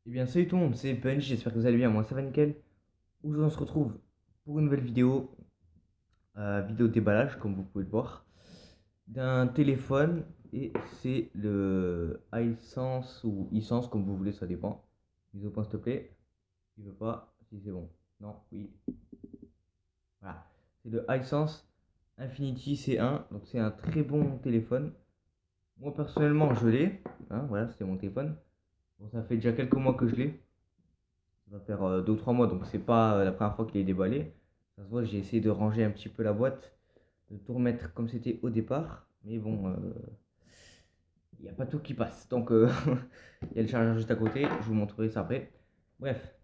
Eh bien, salut tout le monde, c'est Punch, j'espère que vous allez bien, moi ça va nickel. Aujourd'hui, on se retrouve pour une nouvelle vidéo, vidéo déballage, comme vous pouvez le voir, d'un téléphone, et c'est le iSense ou iSense, comme vous voulez, ça dépend. Mise au point, s'il te plaît. Il veut pas, si c'est bon. Non, oui. Voilà. C'est le iSense Infinity C1, donc c'est un très bon téléphone. Moi, personnellement, je l'ai, hein, voilà, c'est mon téléphone. Bon, ça fait déjà quelques mois que je l'ai. Ça va faire 2 ou 3 mois, donc c'est pas la première fois qu'il est déballé. Ça se voit, j'ai essayé de ranger un petit peu la boîte, de tout remettre comme c'était au départ. Mais bon, il n'y a pas tout qui passe. Donc, il y a le chargeur juste à côté. Je vous montrerai ça après. Bref,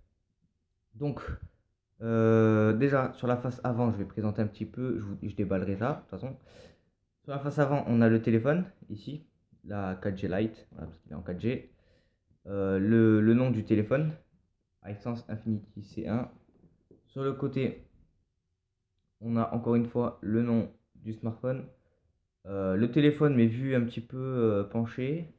donc, déjà, sur la face avant, je vais présenter un petit peu. Je déballerai ça, de toute façon. Sur la face avant, on a le téléphone, ici, la 4G Lite, voilà, parce qu'il est en 4G. Le nom du téléphone, iSense Infinity C1. Sur le côté, on a encore une fois le nom du smartphone. Le téléphone, mais vu un petit peu penché.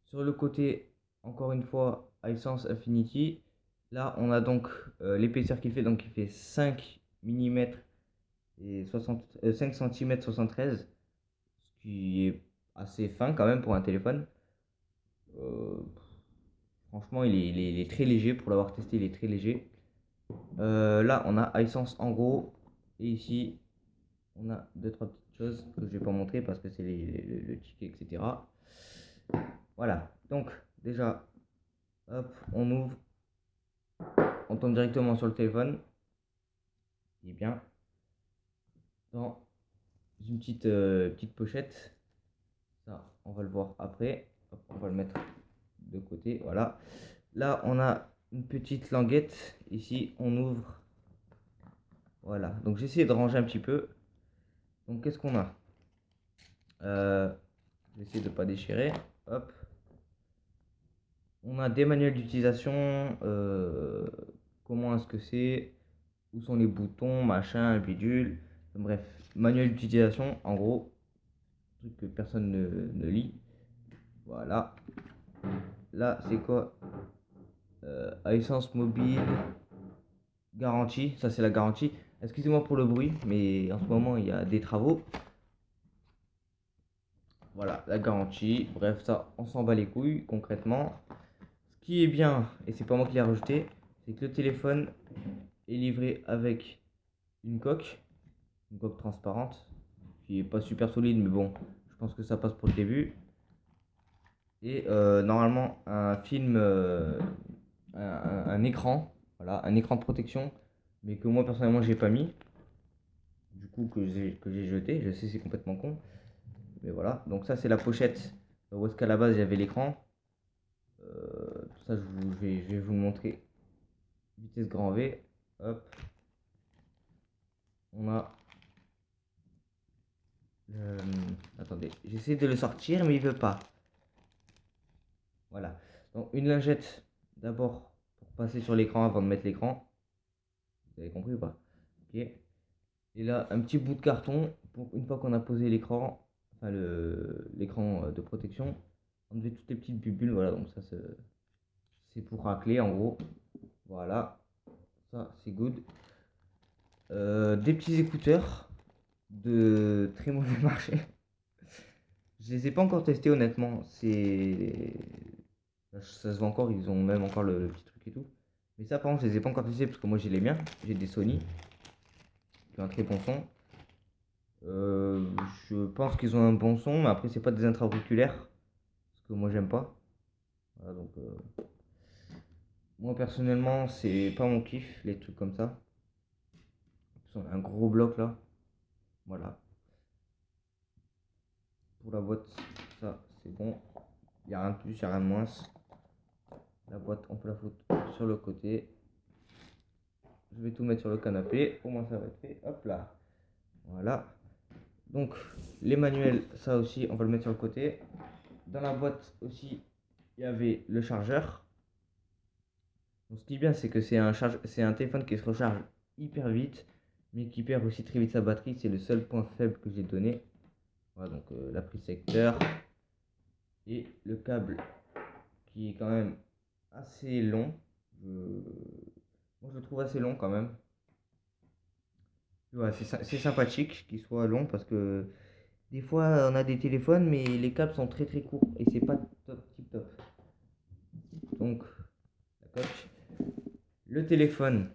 Sur le côté, encore une fois, iSense Infinity. Là, on a donc l'épaisseur qu'il fait. Donc, il fait 5 mm et 5 cm 73. Ce qui est assez fin quand même pour un téléphone. Euh, Franchement, il est très léger. Pour l'avoir testé, il est très léger. Là, on a iSense en gros. Et ici, on a deux trois petites choses que je vais pas montrer parce que c'est le ticket, etc. Voilà, donc déjà, hop, on ouvre, on tombe directement sur le téléphone. Il est bien dans une petite pochette. Ça, on va le voir après. Hop, on va le mettre de côté. Voilà. Là, on a une petite languette. Ici, on ouvre. Voilà. Donc, j'ai essayé de ranger un petit peu. Donc, qu'est-ce qu'on a? Je vais essayer de ne pas déchirer. Hop. On a des manuels d'utilisation, comment est-ce que c'est, où sont les boutons, machin, bidule. Bref, manuel d'utilisation, en gros, truc que personne ne lit. Voilà. Là, c'est quoi? Essence mobile, garantie, ça c'est la garantie. Excusez-moi pour le bruit, mais en ce moment il y a des travaux. Voilà, la garantie. Bref, ça, on s'en bat les couilles concrètement. Ce qui est bien, et c'est pas moi qui l'ai rajouté, c'est que le téléphone est livré avec une coque transparente, qui est pas super solide, mais bon, je pense que ça passe pour le début. Et normalement, un film, un écran, voilà, un écran de protection, mais que moi personnellement j'ai pas mis, du coup que j'ai jeté. Je sais, c'est complètement con, mais voilà. Donc ça, c'est la pochette où est-ce qu'à la base il y avait l'écran. Tout ça, je vais vous le montrer. Vitesse grand V, hop, on a le... Attendez, j'essaie de le sortir, mais il veut pas. Voilà. Donc une lingette d'abord pour passer sur l'écran avant de mettre l'écran. Vous avez compris ou pas? Ok. Et là, un petit bout de carton pour une fois qu'on a posé l'écran, enfin l'écran de protection, enlever toutes les petites bulles. Voilà, donc ça c'est pour racler en gros. Voilà, ça c'est good. Des petits écouteurs de très mauvais marché. Je les ai pas encore testés honnêtement. Ça se voit encore, ils ont même encore le petit truc et tout. Mais ça, par contre, je les ai pas encore testés parce que moi j'ai les miens. J'ai des Sony qui ont un très bon son. Euh, je pense qu'ils ont un bon son, mais après, c'est pas des intra-auriculaires. Parce que moi j'aime pas. Voilà, donc, moi personnellement, c'est pas mon kiff, les trucs comme ça. On a un gros bloc là. Voilà. Pour la boîte, ça c'est bon. Il n'y a rien de plus, il n'y a rien de moins. La boîte, on peut la foutre sur le côté. Je vais tout mettre sur le canapé. Au moins ça va être fait. Hop là. Voilà. Donc les manuels, ça aussi, on va le mettre sur le côté. Dans la boîte aussi, il y avait le chargeur. Donc, ce qui est bien, c'est que c'est un téléphone qui se recharge hyper vite, mais qui perd aussi très vite sa batterie. C'est le seul point faible que j'ai donné. Voilà, donc la prise secteur et le câble qui est quand même assez long. Moi, je le trouve assez long quand même. Ouais, c'est sympathique qu'il soit long parce que des fois, on a des téléphones, mais les câbles sont très très courts et c'est pas top, tip top. Donc, la coque. Le téléphone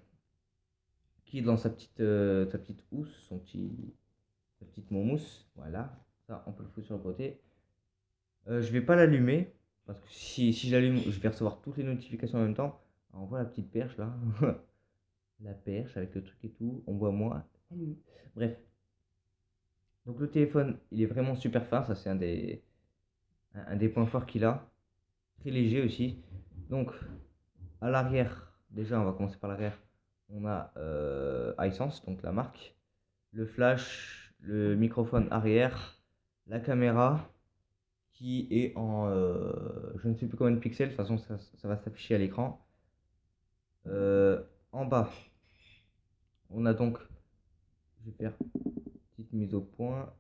qui est dans sa petite housse, sa petite moumousse. Voilà, ça on peut le foutre sur le côté. Je vais pas l'allumer parce que si je l'allume, je vais recevoir toutes les notifications en même temps. Alors, on voit la petite perche là, la perche avec le truc et tout. On voit moi. Salut. Bref, donc le téléphone, il est vraiment super fin. Ça, c'est un des points forts qu'il a. Très léger aussi. Donc, à l'arrière, déjà, on va commencer par l'arrière. On a iSense, donc la marque, le flash, le microphone arrière, la caméra qui est en je ne sais plus combien de pixels, de toute façon ça va s'afficher à l'écran. En bas, on a donc, je vais faire une petite mise au point.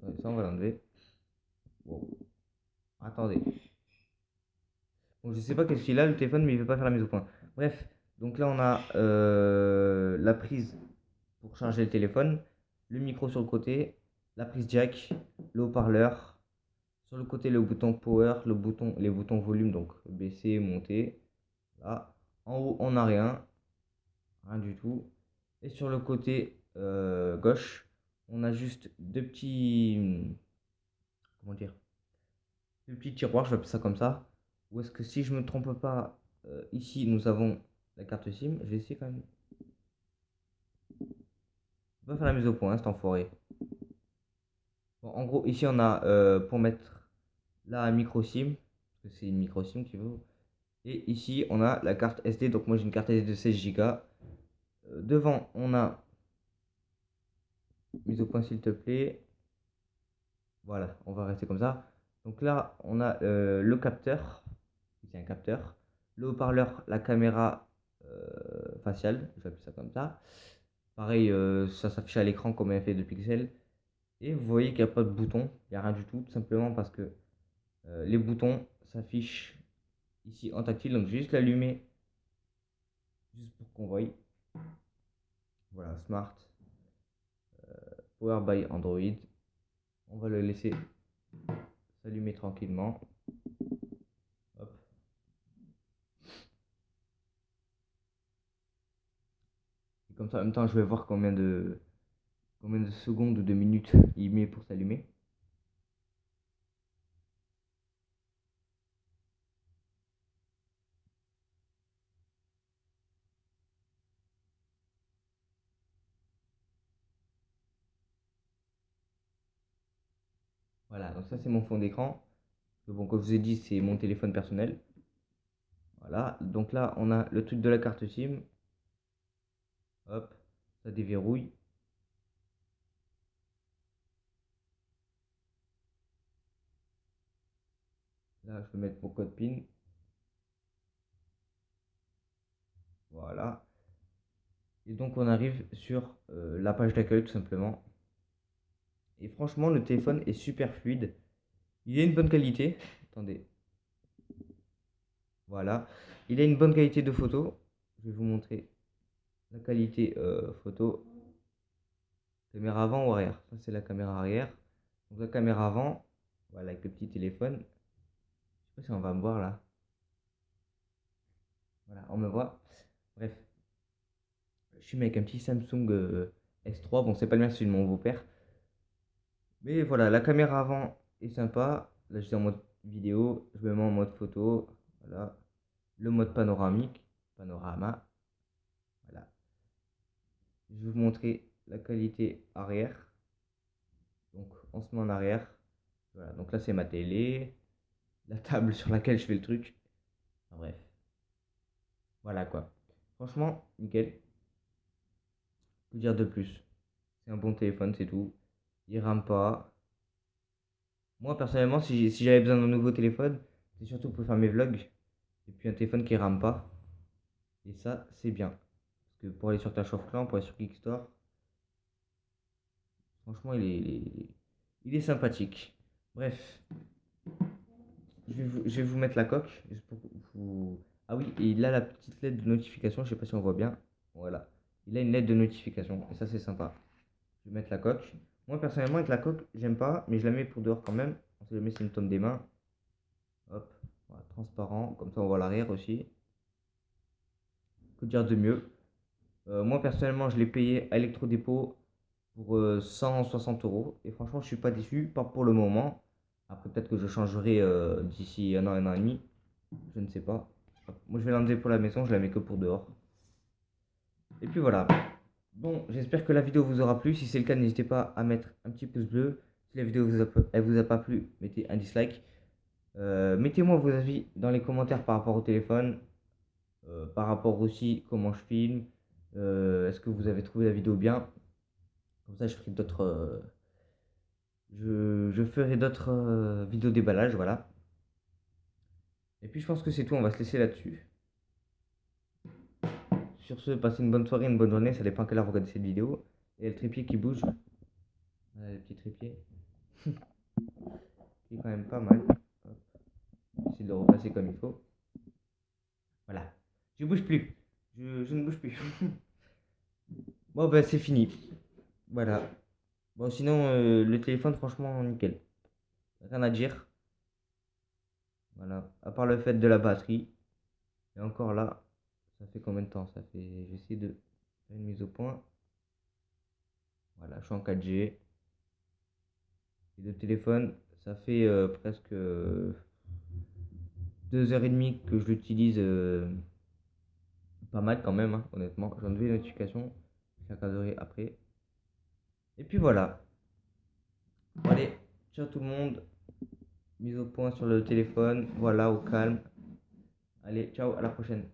Ouais, ça on va l'enlever. Wow. Attendez. Bon, je sais pas qu'est-ce qu'il a le téléphone, mais il veut pas faire la mise au point. Bref, donc là on a la prise pour charger le téléphone, le micro sur le côté, la prise jack, le haut-parleur. Sur le côté, le bouton power, les boutons volume, donc baisser, monter. Là. En haut, on n'a rien, rien du tout. Et sur le côté gauche, on a juste deux petits, comment dire, deux petits tiroirs, je vais appeler ça comme ça. Ou est-ce que si je me trompe pas, ici nous avons la carte SIM. Je vais essayer quand même. On va faire la mise au point, hein, cet enfoiré. Bon, en gros, ici on a pour mettre la micro SIM, parce que c'est une micro SIM qui veut. Et ici, on a la carte SD. Donc moi, j'ai une carte SD de 16 Go. Devant, on a mise au point, s'il te plaît. Voilà, on va rester comme ça. Donc là, on a le capteur. C'est un capteur. Le haut-parleur, la caméra faciale. Je vais appeler ça comme ça. Pareil, ça s'affiche à l'écran comme un effet de pixels. Et vous voyez qu'il n'y a pas de bouton. Il n'y a rien du tout. Tout simplement parce que les boutons s'affichent ici en tactile. Donc, je vais juste l'allumer. Juste pour qu'on voie. Voilà, Smart. Power by Android. On va le laisser s'allumer tranquillement. Hop. Et comme ça, en même temps, je vais voir combien de secondes ou de minutes il met pour s'allumer. Voilà, donc ça c'est mon fond d'écran. Bon, comme je vous ai dit, c'est mon téléphone personnel. Voilà, donc là on a le truc de la carte SIM. Hop, ça déverrouille. Là, je peux mettre mon code PIN. Voilà. Et donc on arrive sur la page d'accueil tout simplement. Et franchement, le téléphone est super fluide. Il a une bonne qualité. Attendez. Voilà. Il a une bonne qualité de photo. Je vais vous montrer la qualité photo. Caméra avant ou arrière? Ça, c'est la caméra arrière. Donc, la caméra avant, voilà, avec le petit téléphone. Je sais pas si on va me voir là. Voilà, on me voit. Bref, je suis avec un petit Samsung S3. Bon, c'est pas le mien, c'est celui de mon beau-père. Mais voilà, la caméra avant est sympa. Là, je suis en mode vidéo. Je me mets en mode photo. Voilà. Le mode panoramique. Panorama. Voilà. Je vais vous montrer la qualité arrière. Donc, on se met en arrière. Voilà, donc là, c'est ma télé. La table sur laquelle je fais le truc. Enfin, bref. Voilà quoi. Franchement, nickel. Que dire de plus? C'est un bon téléphone, c'est tout. Il rame pas. Moi, personnellement, si j'avais besoin d'un nouveau téléphone, c'est surtout pour faire mes vlogs. Et puis un téléphone qui rame pas. Et ça, c'est bien. Parce que pour aller sur Clash of Clans, pour aller sur Geekstore, franchement, il est sympathique. Bref, je vais vous mettre la coque. Juste pour vous... Ah oui, et il a la petite lettre de notification, je sais pas si on voit bien. Voilà. Il a une lettre de notification, et ça c'est sympa. Je vais mettre la coque. Moi personnellement avec la coque, j'aime pas, mais je la mets pour dehors quand même. On sait jamais si elle me tombe des mains. Hop, voilà, transparent, comme ça on voit l'arrière aussi. Que dire de mieux? Moi personnellement, je l'ai payé à Electrodépôt pour 160 euros. Et franchement, je suis pas déçu, pas pour le moment. Après, peut-être que je changerai d'ici un an et demi. Je ne sais pas. Moi, je vais l'enlever pour la maison, je la mets que pour dehors. Et puis voilà. Bon, j'espère que la vidéo vous aura plu. Si c'est le cas, n'hésitez pas à mettre un petit pouce bleu. Si la vidéo elle vous a pas plu, mettez un dislike. Mettez-moi vos avis dans les commentaires par rapport au téléphone. Par rapport aussi comment je filme. Est-ce que vous avez trouvé la vidéo bien? Comme ça, je ferai d'autres vidéos déballage, voilà. Et puis je pense que c'est tout, on va se laisser là-dessus. Sur ce, passez une bonne soirée, une bonne journée, ça dépend à quelle heure vous regardez cette vidéo. Et le trépied qui bouge. Le petit trépied. Qui est quand même pas mal. Hop. J'essaie de le repasser comme il faut. Voilà. Je bouge plus. Je ne bouge plus. Bon, bah c'est fini. Voilà. Bon, sinon, le téléphone, franchement, nickel. Rien à dire. Voilà. À part le fait de la batterie. Et encore là, ça fait combien de temps? Ça fait. J'essaie de faire une mise au point. Voilà, je suis en 4G. Et le téléphone, ça fait presque 2 heures et demie que je l'utilise pas mal quand même, hein, honnêtement. J'ai enlevé les notifications. Je regarderai après. Et puis voilà. Bon, allez, ciao tout le monde. Mise au point sur le téléphone. Voilà, au calme. Allez, ciao, à la prochaine.